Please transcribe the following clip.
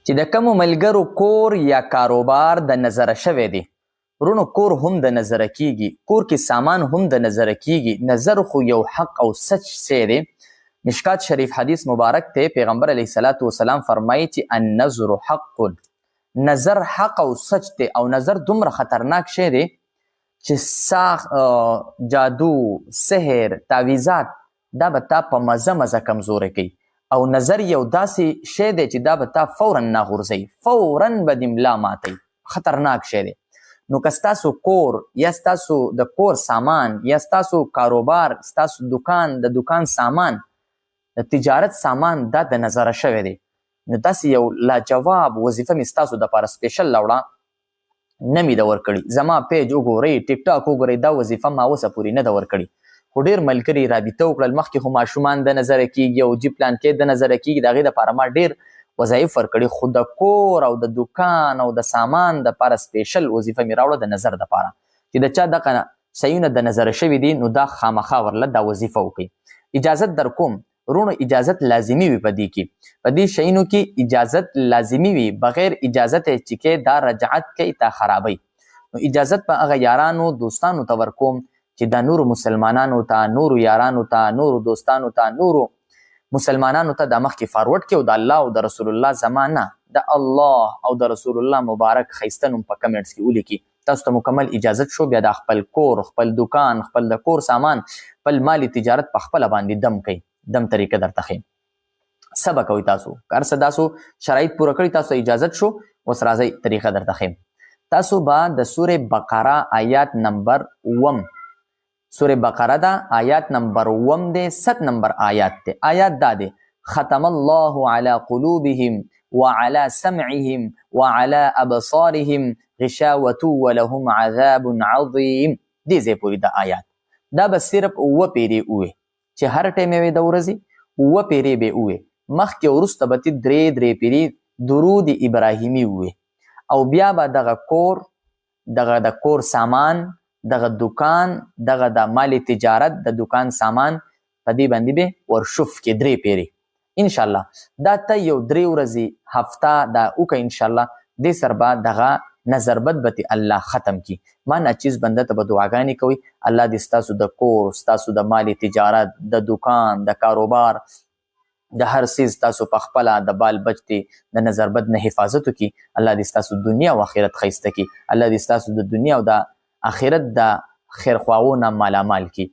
چې د کومو ملګرو کور یا کاروبار د نظره شوی دی. ورونو کور هم د نظره کیږي، کور کې سامان هم د نظره کیږي. نظر خو یو حق او سچ شی دی. مشکات شریف حدیث مبارک ته پیغمبر علیه الصلاۃ والسلام فرمایي چې النظر حق، نظر حق او سچ دی. او نظر دومره خطرناک شی دی چې جادو، سحر، تعویزات دا به تا په مزه کمزوری کوي. او نظر یو داسې شی دی چې دا به تا فورا ناغورځوي، فورا به دې ملا ماتوي. خطرناک شی دی. نو که ستاسو کور یا ستاسو د کور سامان یا ستاسو کاروبار، ستاسو دکان، د دکان سامان، د تجارت سامان دا د نظره شوی دی، نو داسې یو لاجواب وظیفه مې ستاسو دپاره سپیشل راوړه، نه مې ده ورکړي. زما پیج وګورئ، ټیک ټاک وګورئ، دا وظیفه ما اوسه پورې نه ده ورکړي. خو ډېر ملګري رابطه وکړل، مخکې خو ماشومان د نظره کیږي او جي پلان کې د نظره کیږي، د هغې دپاره ما ډېر وظایف ورکړي. خو د کور او د دکان او د سامان دپاره سپیشل وظیفه مې راوړه د نظر دپاره، چې د چا دغه شیونه د نظره شوي دي نو دا خامخا ورله دا وظیفه وکړي. اجازت در کوم ورونو، اجازت لازمي وي په دې کې، په دې شیونو کې اجازت لازمي وي. بغیر اجازت یې چې کې دا رجعت کوي تا خرابوي. نو اجازت په هغه یارانو دوستانو ته ورکوم چې دا نورو مسلمانانو ته، نورو یارانو ته، نورو دوستانو ته، نورو مسلمانانو ته دا مخکې فارورډ کړي او د الله او د رسول الله زمانه د الله او د رسول الله مبارک ښایسته نوم په کمنټس کې ولیکي. تاسو ته مکمل اجازت شو. بیا د خپل کور، خپل دکان، خپل د کور سامان، خپل مالی تجارت په خپله باندې دم کوي. دم طریقه درته ښیم. څه به کوئ تاسو؟ که هر څه تاسو شرایط پوره کړي، تاسو اجازت شو. اوس راځئ طریقه درته ښیم. تاسو به د سورې بقره آیات نمبر 1، سورې بقره ده، آیات نمبر 1 دی، 7 نمبر آیات دی. آیات دا دی: ختم الله على قلوبهم وعلى سمعهم وعلى ابصارهم غشاوة ولهم عذاب عظیم. دې ځای پورې دا آیات. دا به صرف 9 پیرې ووې چې هر ټایم یې د ورځې 9 پیرې به ووې. مخکې وروسته به تی 3 پیرې درود ابراهیمي ووې. او بیا به دغه کور، دغه د کور سامان، دغه دکان، دغه د مالی تجارت د دکان سامان په دې باندې به ورشف کې 3 پیرې انشاءالله. دا ته یو 3 ورځې هفته دا وکړه انشاءالله. دې سر به دغه نظربد به الله ختم کی. ما ناچیز بنده ته به دعاګانې کوي. الله دې ستاسو د کور، ستاسو د مالی تجارت، د دکان، د کاروبار، د هر څیز تاسو په خپله د بال بچ دې د نظربد نه حفاظت وکړي. الله دې ستاسو دنیا او آخرت ښایسته کړي. الله دې ستاسو د دنیا او د آخرت د خیرخواهو نه مالامال کی.